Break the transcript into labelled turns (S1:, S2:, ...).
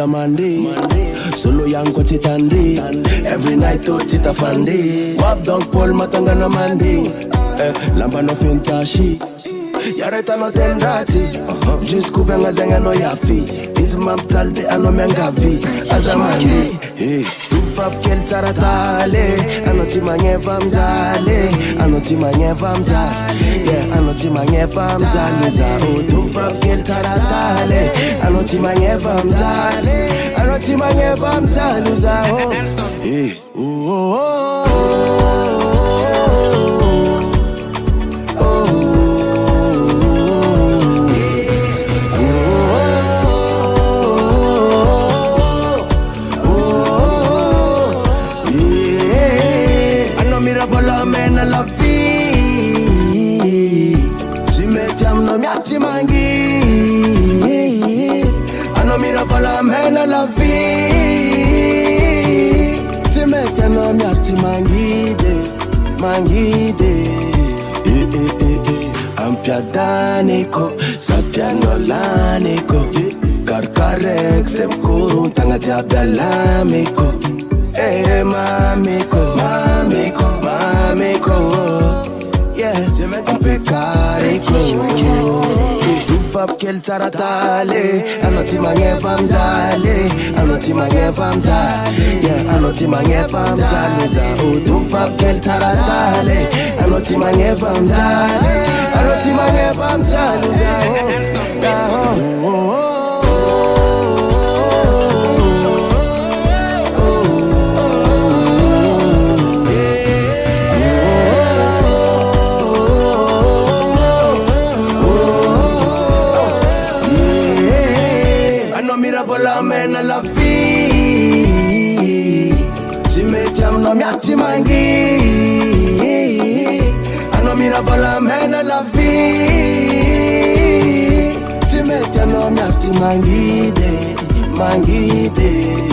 S1: Kila Monday, solo yanko chitandi. Every night to chita fandi. Waf dog Paul matanga na mandi. Lamba no fintashi. Yareta no tendrati. Jusku venga zenga no yafi. Izmam talde ano mengavi. Azamani. Tufaf kel taratale. Anoti Magneva mjale. Anoti Magneva mjale. Yeah, Anoti Magneva mjale. Tufaf kel taratale. Anoti Magneva mjale. Anoti Magneva mjale. Hey, la vie, tu me tiens non mi mangi, ano mira pala mena la vie, tu me tiens non mi mangide, ampiadaniko, sapianolaniko, karkarek sem kurun tanga jabalamiko, mamiko. Yeah, I'm peccarico. Tu fap kel taratale. Anoti Magneva mjale. Anoti Magneva mjale. Yeah, Anoti Magneva mjale. Tu fap kel taratale. Anoti Magneva mjale. Anoti Magneva mjale. La mena la vie, tu me tiens non mi mangi, ano mira la mena la vie, tu me tiens non mi mangide.